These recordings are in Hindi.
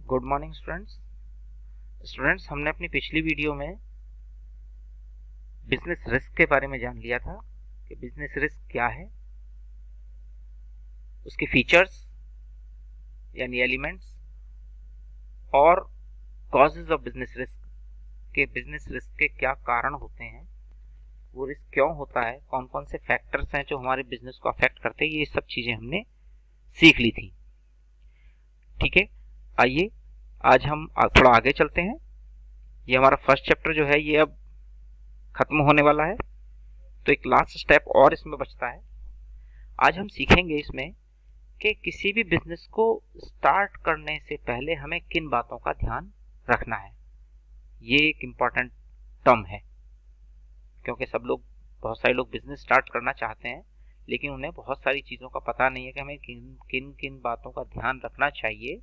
गुड मॉर्निंग स्टूडेंट्स हमने अपनी पिछली वीडियो में बिजनेस रिस्क के बारे में जान लिया था कि बिजनेस रिस्क क्या है, उसके फीचर्स यानी एलिमेंट्स और कॉजेज ऑफ बिजनेस रिस्क के बिजनेस रिस्क के क्या कारण होते हैं, वो रिस्क क्यों होता है, कौन कौन से फैक्टर्स हैं जो हमारे बिजनेस को अफेक्ट करते हैं। ये सब चीजें हमने सीख ली थी। ठीक है, आइए आज हम थोड़ा आगे चलते हैं। ये हमारा फर्स्ट चैप्टर जो है ये अब खत्म होने वाला है, तो एक लास्ट स्टेप और इसमें बचता है। आज हम सीखेंगे इसमें कि किसी भी बिजनेस को स्टार्ट करने से पहले हमें किन बातों का ध्यान रखना है। ये एक इम्पॉर्टेंट टर्म है, क्योंकि बहुत सारे लोग बिजनेस स्टार्ट करना चाहते हैं, लेकिन उन्हें बहुत सारी चीज़ों का पता नहीं है कि हमें किन किन किन बातों का ध्यान रखना चाहिए।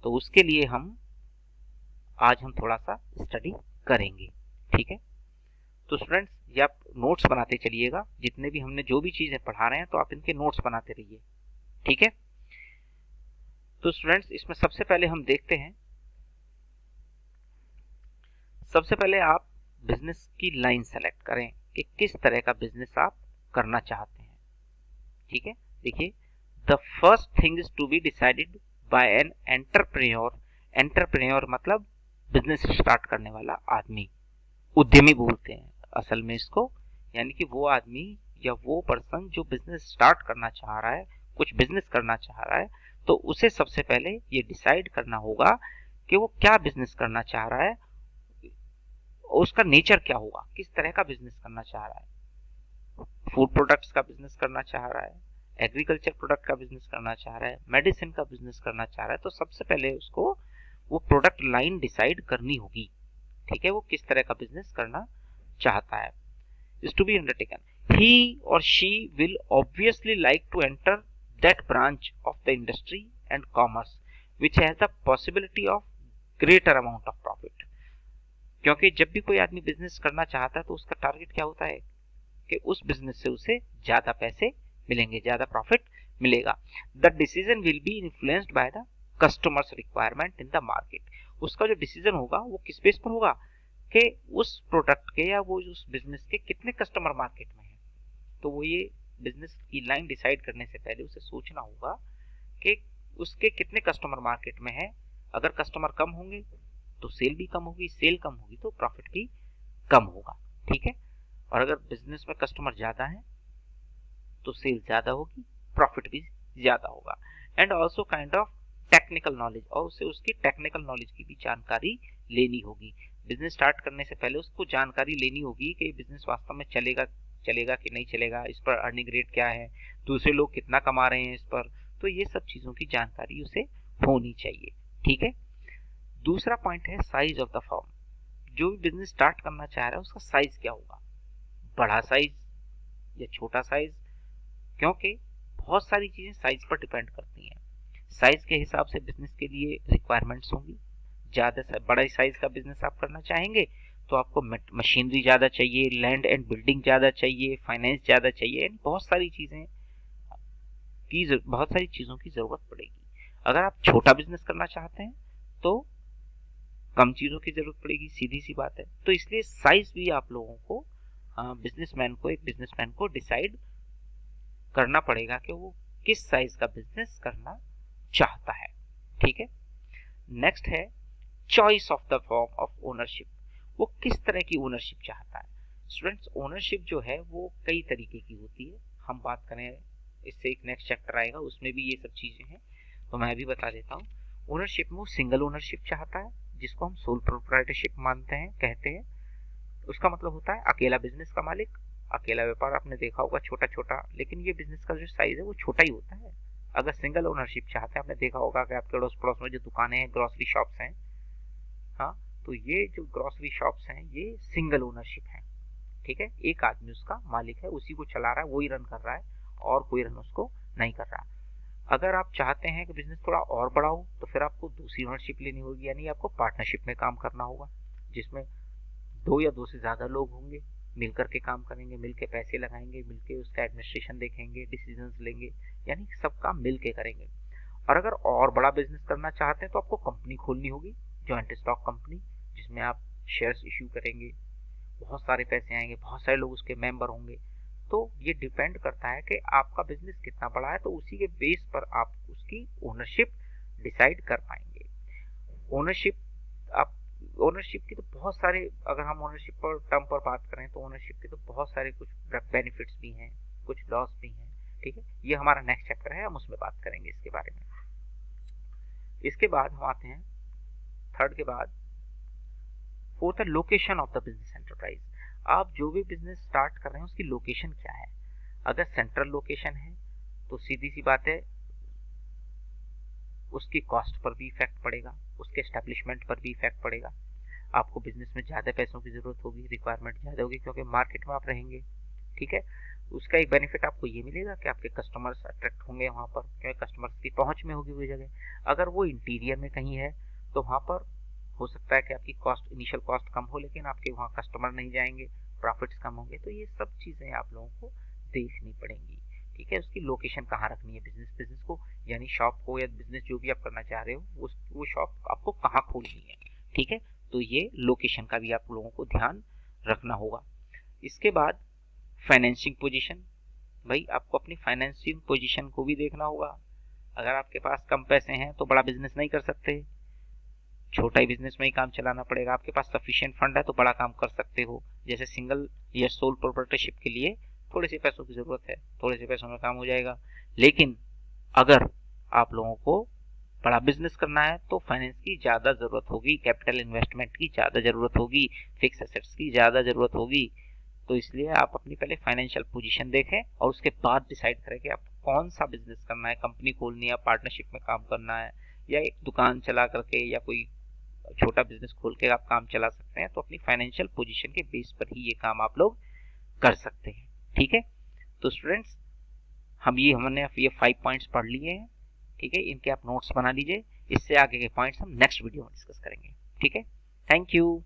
तो उसके लिए आज हम थोड़ा सा स्टडी करेंगे। ठीक है, तो स्टूडेंट्स ये आप नोट्स बनाते चलिएगा, जितने भी हमने जो भी चीजें पढ़ा रहे हैं तो आप इनके नोट्स बनाते रहिए। ठीक है, तो स्टूडेंट्स इसमें सबसे पहले हम देखते हैं, सबसे पहले आप बिजनेस की लाइन सेलेक्ट करें कि किस तरह का बिजनेस आप करना चाहते हैं। ठीक है, देखिए, the first thing is to be decided by an entrepreneur. Entrepreneur मतलब बिजनेस स्टार्ट करने वाला आदमी, उद्यमी बोलते हैं असल में इसको, यानी कि वो आदमी या वो पर्सन जो बिजनेस स्टार्ट करना चाह रहा है, कुछ बिजनेस करना चाह रहा है, तो उसे सबसे पहले ये डिसाइड करना होगा कि वो क्या बिजनेस करना चाह रहा है, उसका नेचर क्या होगा, किस तरह का बिजनेस करना चाह रहा है। फूड प्रोडक्ट्स का बिजनेस करना चाह रहा है, एग्रीकल्चर प्रोडक्ट का बिजनेस करना चाह रहा है, मेडिसिन का बिजनेस करना चाह रहा है, तो सबसे पहले उसको वो प्रोडक्ट लाइन डिसाइड करनी होगी। ठीक है, वो किस तरह का बिजनेस करना चाहता है। is to be undertaken. He or she will obviously like to enter that branch of the industry and commerce which has the possibility of greater amount of profit. क्योंकि जब भी कोई आदमी बिजनेस करना चाहता है तो उसका टारगेट क्या होता है कि उस बिजनेस से उसे ज्यादा पैसे मिलेंगे, ज्यादा प्रॉफिट मिलेगा। The decision will be influenced by the customers requirement in the market. उसका जो डिसीजन होगा वो किस बेस पर होगा कि उस प्रोडक्ट के या वो उस बिजनेस के कितने कस्टमर मार्केट में है। तो वो ये बिजनेस की लाइन डिसाइड करने से पहले उसे सोचना होगा कि उसके कितने कस्टमर मार्केट में है। अगर कस्टमर कम होंगे तो सेल भी कम होगी, सेल कम होगी तो प्रॉफिट भी कम होगा। ठीक है, और अगर बिजनेस में कस्टमर ज्यादा है तो सेल ज्यादा होगी, प्रॉफिट भी ज्यादा होगा। And also kind of technical knowledge, और उसे उसकी टेक्निकल नॉलेज की भी जानकारी लेनी होगी। बिजनेस स्टार्ट करने से पहले उसको जानकारी लेनी होगी कि बिजनेस वास्तव में चलेगा कि नहीं चलेगा, इस पर अर्निंग रेट क्या है, दूसरे लोग कितना कमा रहे हैं इस पर। तो ये सब चीजों की जानकारी उसे होनी चाहिए। ठीक है, दूसरा पॉइंट है साइज ऑफ द फर्म। जो भी बिजनेस स्टार्ट करना चाह रहा है उसका साइज क्या होगा, बड़ा साइज या छोटा साइज, क्योंकि बहुत सारी चीजें साइज पर डिपेंड करती हैं। साइज के हिसाब से बिजनेस के लिए रिक्वायरमेंट्स होंगी। ज्यादा बड़ा साइज का बिजनेस आप करना चाहेंगे तो आपको मशीनरी ज्यादा चाहिए, लैंड एंड बिल्डिंग ज्यादा चाहिए, फाइनेंस ज्यादा चाहिए, बहुत सारी चीजों की जरूरत पड़ेगी। अगर आप छोटा बिजनेस करना चाहते हैं तो कम चीजों की जरूरत पड़ेगी, सीधी सी बात है। तो इसलिए साइज भी आप लोगों को एक बिजनेसमैन को डिसाइड करना पड़ेगा कि वो किस साइज का बिजनेस करना चाहता है। ठीक है, नेक्स्ट है choice of the form of ownership. वो किस तरह की ओनरशिप चाहता है। स्टूडेंट्स, ओनरशिप जो है वो कई तरीके की होती है। हम बात करें, इससे एक नेक्स्ट चैप्टर आएगा उसमें भी ये सब चीजें हैं, तो मैं भी बता देता हूँ। ओनरशिप में वो सिंगल ओनरशिप चाहता है, जिसको हम सोल प्रोप्राइटरशिप कहते हैं। उसका मतलब होता है अकेला बिजनेस का मालिक, अकेला व्यापार। आपने देखा होगा छोटा छोटा, लेकिन ये बिजनेस का जो साइज है वो छोटा ही होता है। अगर सिंगल ओनरशिप चाहते हैं, आपने देखा होगा कि आपके अड़ोस पड़ोस में जो दुकानें हैं, ग्रोसरी शॉप्स हैं, हाँ, तो ये जो ग्रोसरी शॉप्स हैं ये सिंगल ओनरशिप है। ठीक है, एक आदमी उसका मालिक है, उसी को चला रहा है, वही रन कर रहा है और कोई रन उसको नहीं कर रहा। अगर आप चाहते हैं कि बिजनेस थोड़ा और बड़ा हो तो फिर आपको दूसरी ओनरशिप लेनी होगी, यानी आपको पार्टनरशिप में काम करना होगा, जिसमें दो या दो से ज्यादा लोग होंगे, मिलकर के काम करेंगे, मिलके पैसे लगाएंगे, मिलके उसका एडमिनिस्ट्रेशन देखेंगे, डिसीजंस लेंगे, यानी सब काम मिलके करेंगे। और अगर और बड़ा बिजनेस करना चाहते हैं तो आपको कंपनी खोलनी होगी, जॉइंट स्टॉक कंपनी, जिसमें आप शेयर्स इश्यू करेंगे, बहुत सारे पैसे आएंगे, बहुत सारे लोग उसके मेंबर होंगे। तो ये डिपेंड करता है कि आपका बिजनेस कितना बड़ा है, तो उसी के बेस पर आप उसकी ओनरशिप डिसाइड कर पाएंगे। ओनरशिप आप ओनरशिप की तो बहुत सारे, अगर हम ओनरशिप पर टर्म पर बात करें तो ओनरशिप के तो बहुत सारे कुछ बेनिफिट्स भी हैं, कुछ लॉस भी हैं। ठीक है, ये हमारा नेक्स्ट चैप्टर है, हम उसमें बात करेंगे इसके बारे में। इसके बाद हम आते हैं थर्ड के बाद फोर्थ है location of the business enterprise. आप जो भी बिजनेस स्टार्ट कर रहे हैं उसकी लोकेशन क्या है। अगर सेंट्रल लोकेशन है तो सीधी सी बात है उसकी कॉस्ट पर भी इफेक्ट पड़ेगा, उसके एस्टेब्लिशमेंट पर भी इफेक्ट पड़ेगा। आपको बिजनेस में ज़्यादा पैसों की ज़रूरत होगी, रिक्वायरमेंट ज़्यादा होगी, क्योंकि मार्केट में आप रहेंगे। ठीक है, उसका एक बेनिफिट आपको ये मिलेगा कि आपके कस्टमर्स अट्रैक्ट होंगे वहाँ पर, क्योंकि कस्टमर्स की पहुँच में होगी वो जगह। अगर वो इंटीरियर में कहीं है तो वहाँ पर हो सकता है कि आपकी कॉस्ट, इनिशियल कॉस्ट कम हो, लेकिन आपके वहाँ कस्टमर नहीं जाएंगे, प्रॉफिट्स कम होंगे। तो ये सब चीज़ें आप लोगों को देखनी पड़ेंगी। ठीक है, उसकी लोकेशन कहाँ रखनी है बिजनेस को, यानी शॉप को या बिजनेस जो भी आप करना चाह रहे हो वो शॉप आपको कहाँ खोलनी है। ठीक है, तो ये लोकेशन का भी आप लोगों को ध्यान रखना होगा। इसके बाद फाइनेंसिंग पोजीशन, भाई आपको अपनी फाइनेंसिंग पोजीशन को भी देखना होगा। अगर आपके पास कम पैसे हैं तो बड़ा बिजनेस नहीं कर सकते, छोटा ही बिजनेस में ही काम चलाना पड़ेगा। आपके पास सफिशिएंट फंड है तो बड़ा काम कर सकते हो। जैसे सिंगल या सोल प्रोप्राइटरशिप के लिए थोड़े से पैसों की जरूरत है, थोड़े से पैसों में काम हो जाएगा। लेकिन अगर आप लोगों को बड़ा बिजनेस करना है तो फाइनेंस की ज़्यादा ज़रूरत होगी, कैपिटल इन्वेस्टमेंट की ज़्यादा ज़रूरत होगी, फिक्स एसेट्स की ज़्यादा ज़रूरत होगी। तो इसलिए आप अपनी पहले फाइनेंशियल पोजीशन देखें और उसके बाद डिसाइड करें कि आप कौन सा बिजनेस करना है, कंपनी खोलनी है, पार्टनरशिप में काम करना है, या एक दुकान चला करके या कोई छोटा बिजनेस खोल के आप काम चला सकते हैं। तो अपनी फाइनेंशियल पोजीशन के बेस पर ही ये काम आप लोग कर सकते हैं। ठीक है, तो स्टूडेंट्स हमने ये 5 पॉइंट्स पढ़ लिए हैं। ठीक है, इनके आप नोट्स बना लीजिए, इससे आगे के पॉइंट्स हम नेक्स्ट वीडियो में डिस्कस करेंगे। ठीक है, थैंक यू।